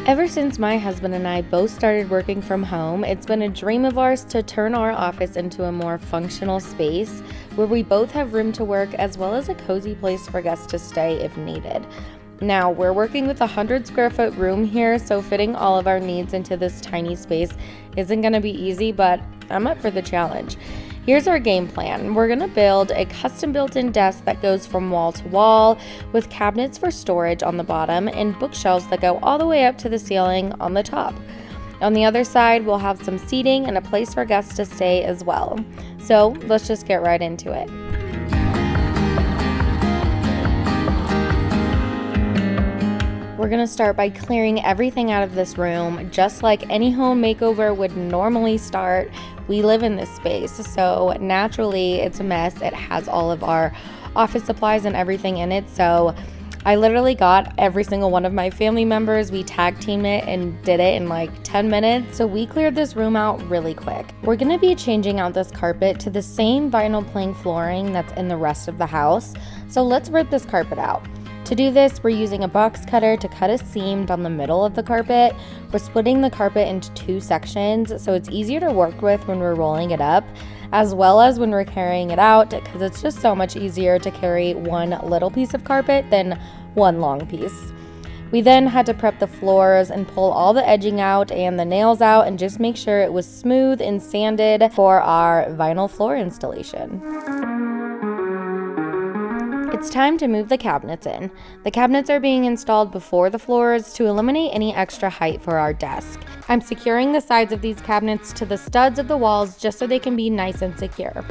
Ever since my husband and I both started working from home, it's been a dream of ours to turn our office into a more functional space where we both have room to work as well as a cozy place for guests to stay if needed. Now, we're working with a 100 square foot room here, so fitting all of our needs into this tiny space isn't going to be easy, but I'm up for the challenge. Here's our game plan. We're gonna build a custom built-in desk that goes from wall to wall with cabinets for storage on the bottom and bookshelves that go all the way up to the ceiling on the top. On the other side, we'll have some seating and a place for guests to stay as well. So let's just get right into it. We're gonna start by clearing everything out of this room, just like any home makeover would normally start. We live in this space, so naturally it's a mess. It has all of our office supplies and everything in it, so I literally got every single one of my family members. We tag teamed it and did it in like 10 minutes, so we cleared this room out really quick. We're gonna be changing out this carpet to the same vinyl plank flooring that's in the rest of the house, so let's rip this carpet out. To do this, we're using a box cutter to cut a seam down the middle of the carpet. We're splitting the carpet into 2 sections so it's easier to work with when we're rolling it up, as well as when we're carrying it out, because it's just so much easier to carry one little piece of carpet than one long piece. We then had to prep the floors and pull all the edging out and the nails out and just make sure it was smooth and sanded for our vinyl floor installation. It's time to move the cabinets in. The cabinets are being installed before the floors to eliminate any extra height for our desk. I'm securing the sides of these cabinets to the studs of the walls just so they can be nice and secure.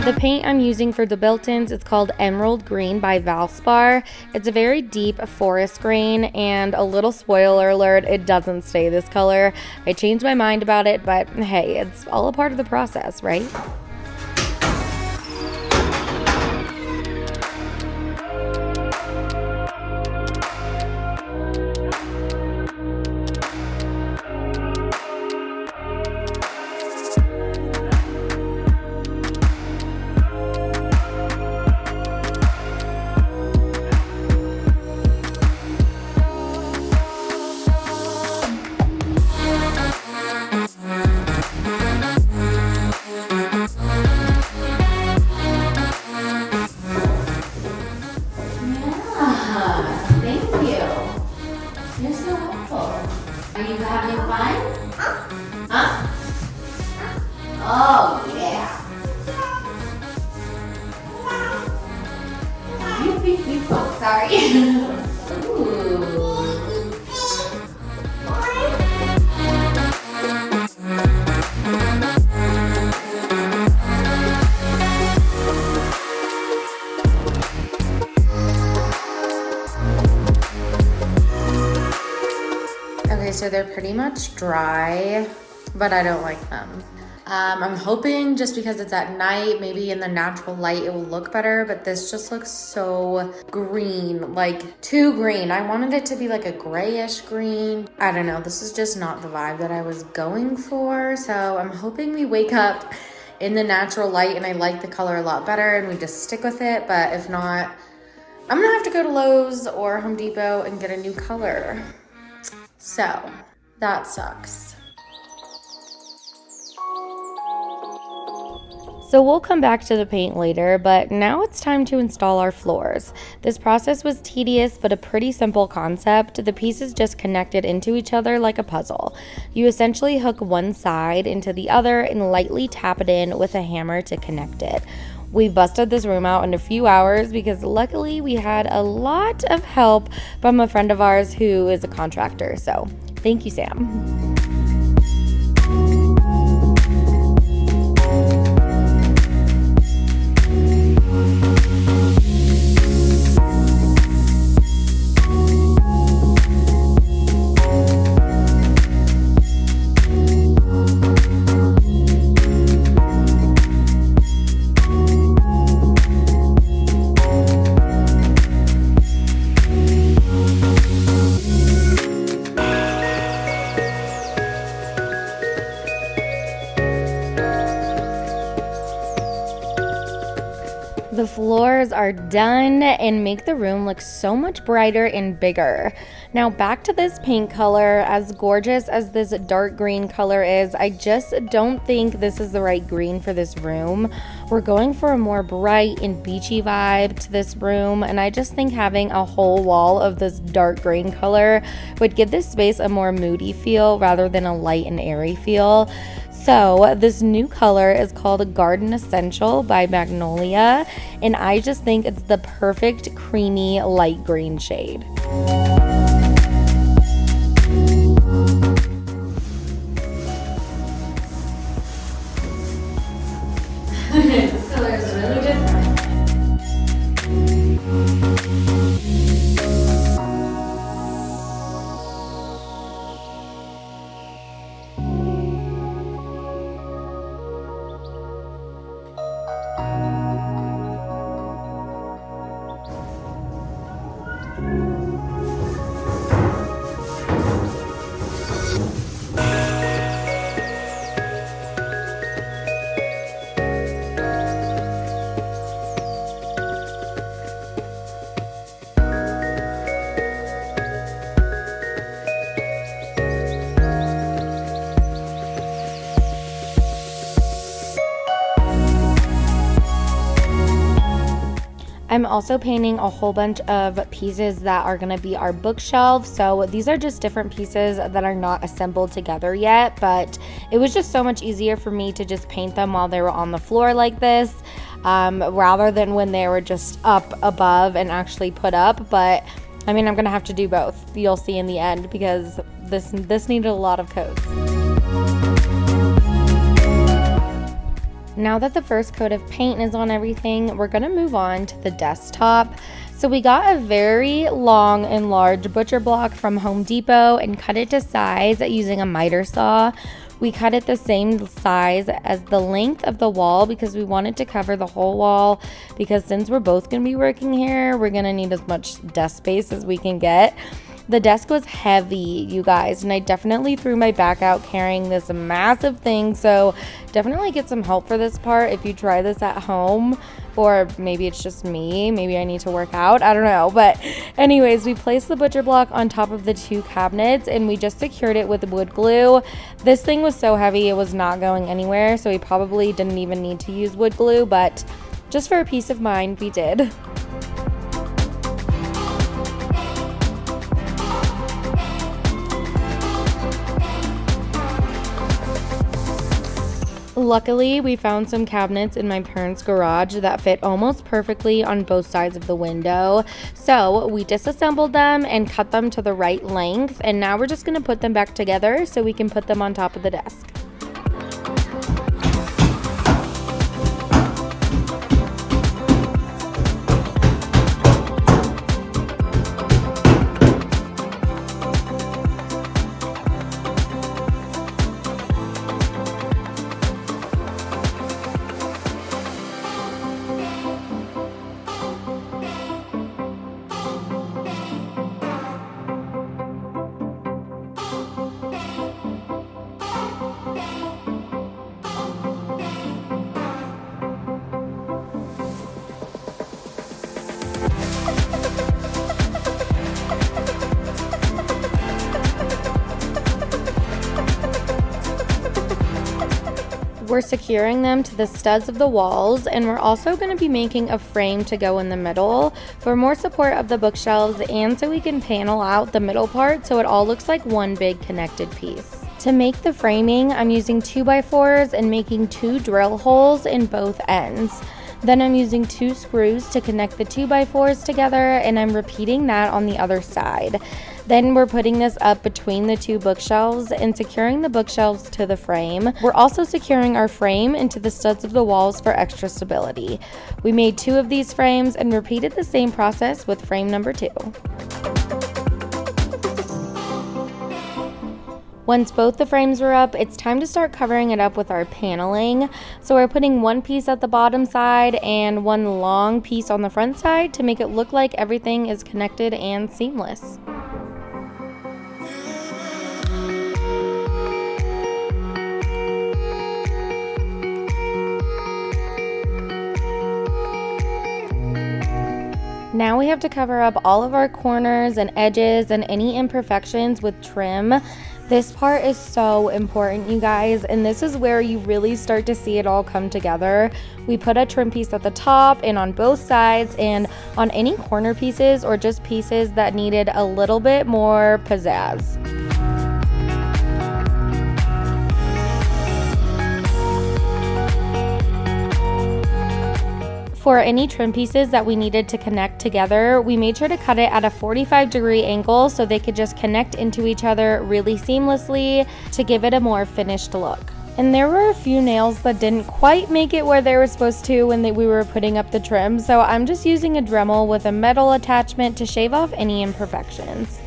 The paint I'm using for the built-ins is called Emerald Green by Valspar. It's a very deep forest green, and a little spoiler alert, it doesn't stay this color. I changed my mind about it, but hey, it's all a part of the process, right? Are you having fun? Huh? Oh, yeah. Oh, sorry. Ooh. Okay, so they're pretty much dry, but I don't like them. I'm hoping just because it's at night, maybe in the natural light, it will look better, but this just looks so green, like too green. I wanted it to be like a grayish green. I don't know, this is just not the vibe that I was going for. So I'm hoping we wake up in the natural light and I like the color a lot better and we just stick with it. But if not, I'm gonna have to go to Lowe's or Home Depot and get a new color. So that sucks. So we'll come back to the paint later, but now it's time to install our floors. This process was tedious, but a pretty simple concept. The pieces just connected into each other like a puzzle. You essentially hook one side into the other and lightly tap it in with a hammer to connect it. We busted this room out in a few hours because luckily we had a lot of help from a friend of ours who is a contractor. So thank you, Sam. The floors are done and make the room look so much brighter and bigger. Now back to this paint color. As gorgeous as this dark green color is, I just don't think this is the right green for this room. We're going for a more bright and beachy vibe to this room, and I just think having a whole wall of this dark green color would give this space a more moody feel rather than a light and airy feel. So this new color is called Garden Essential by Magnolia, and I just think it's the perfect creamy light green shade. This color is really different. I'm also painting a whole bunch of pieces that are going to be our bookshelves. So these are just different pieces that are not assembled together yet, but it was just so much easier for me to just paint them while they were on the floor like this, rather than when they were just up above and actually put up. But I mean, I'm going to have to do both. You'll see in the end, because this needed a lot of coats. Now that the first coat of paint is on everything, we're going to move on to the desktop. So we got a very long and large butcher block from Home Depot and cut it to size using a miter saw. We cut it the same size as the length of the wall because we wanted to cover the whole wall, because since we're both going to be working here, we're going to need as much desk space as we can get. The desk was heavy, you guys, and I definitely threw my back out carrying this massive thing, so definitely get some help for this part if you try this at home, or maybe it's just me, maybe I need to work out, I don't know. But anyways, we placed the butcher block on top of the two cabinets and we just secured it with wood glue. This thing was so heavy it was not going anywhere, so we probably didn't even need to use wood glue, but just for a peace of mind, we did. Luckily, we found some cabinets in my parents' garage that fit almost perfectly on both sides of the window. So we disassembled them and cut them to the right length, and now we're just going to put them back together so we can put them on top of the desk. We're securing them to the studs of the walls, and we're also going to be making a frame to go in the middle for more support of the bookshelves, and so we can panel out the middle part so it all looks like one big connected piece. To make the framing, I'm using 2x4s and making 2 drill holes in both ends. Then I'm using 2 screws to connect the 2x4s together, and I'm repeating that on the other side. Then we're putting this up between the 2 bookshelves and securing the bookshelves to the frame. We're also securing our frame into the studs of the walls for extra stability. We made 2 of these frames and repeated the same process with frame number 2. Once both the frames were up, it's time to start covering it up with our paneling. So we're putting 1 piece at the bottom side and 1 long piece on the front side to make it look like everything is connected and seamless. Now we have to cover up all of our corners and edges and any imperfections with trim. This part is so important, you guys, and this is where you really start to see it all come together. We put a trim piece at the top and on both sides, and on any corner pieces or just pieces that needed a little bit more pizzazz. For any trim pieces that we needed to connect together, we made sure to cut it at a 45-degree angle so they could just connect into each other really seamlessly to give it a more finished look. And there were a few nails that didn't quite make it where they were supposed to when we were putting up the trim, so I'm just using a Dremel with a metal attachment to shave off any imperfections.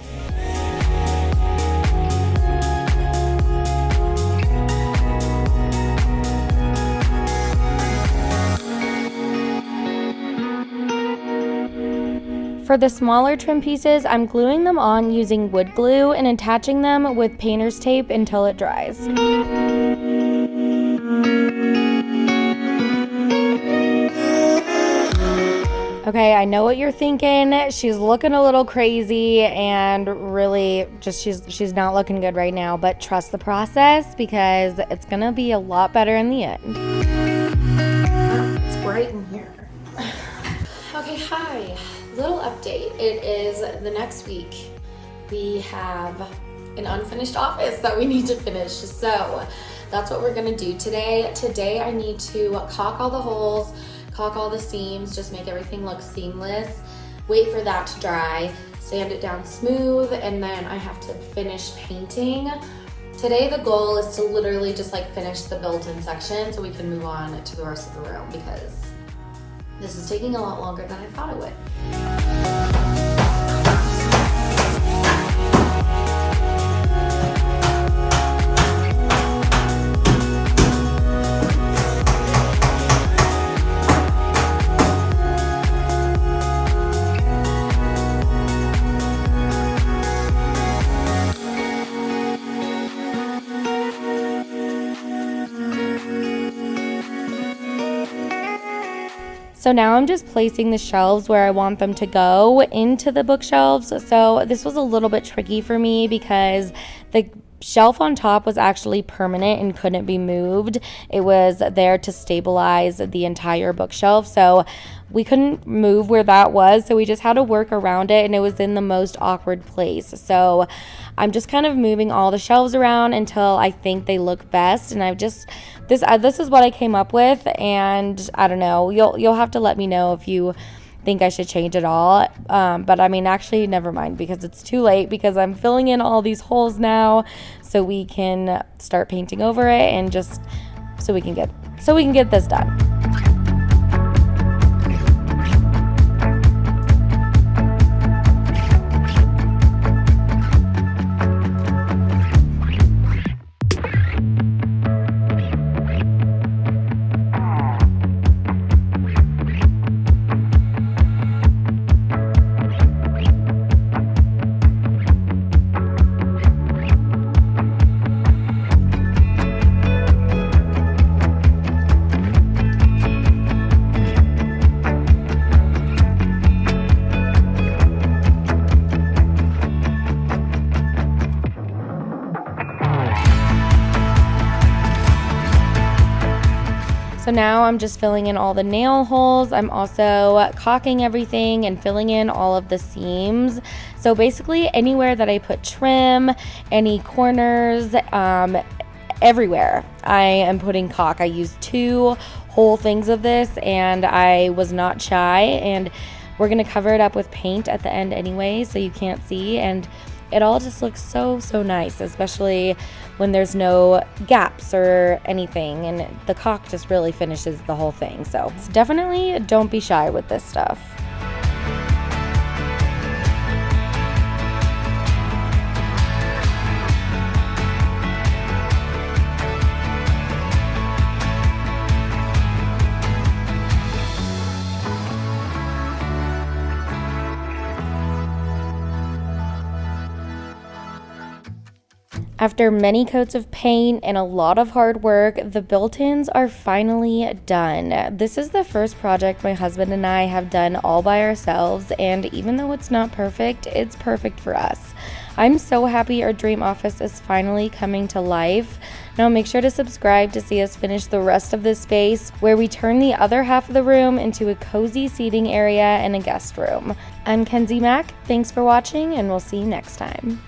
For the smaller trim pieces, I'm gluing them on using wood glue and attaching them with painter's tape until it dries. Okay, I know what you're thinking. She's looking a little crazy and really just she's not looking good right now, but trust the process because it's gonna be a lot better in the end. It's bright in here. Okay, hi. Little update. It is the next week. We have an unfinished office that we need to finish. So that's what we're gonna do today. Today I need to caulk all the holes, caulk all the seams, just make everything look seamless. Wait for that to dry, sand it down smooth, and then I have to finish painting. Today the goal is to literally just like finish the built-in section so we can move on to the rest of the room because this is taking a lot longer than I thought it would. So now I'm just placing the shelves where I want them to go into the bookshelves. So this was a little bit tricky for me because the shelf on top was actually permanent and couldn't be moved. It was there to stabilize the entire bookshelf. So we couldn't move where that was. So we just had to work around it, and it was in the most awkward place. So I'm just kind of moving all the shelves around until I think they look best. And I've just, this is what I came up with. And I don't know, you'll have to let me know if you think I should change it all. But I mean, actually, never mind, because it's too late because I'm filling in all these holes now so we can start painting over it and just so we can get this done. So now I'm just filling in all the nail holes. I'm also caulking everything and filling in all of the seams. So basically anywhere that I put trim, any corners, everywhere I am putting caulk. I used 2 whole things of this and I was not shy, and we're gonna cover it up with paint at the end anyway so you can't see, and it all just looks so nice, especially when there's no gaps or anything, and the caulk just really finishes the whole thing. So definitely don't be shy with this stuff. After many coats of paint and a lot of hard work, the built-ins are finally done. This is the first project my husband and I have done all by ourselves, and even though it's not perfect, it's perfect for us. I'm so happy our dream office is finally coming to life. Now make sure to subscribe to see us finish the rest of this space, where we turn the other half of the room into a cozy seating area and a guest room. I'm Kenzie Mack. Thanks for watching, and we'll see you next time.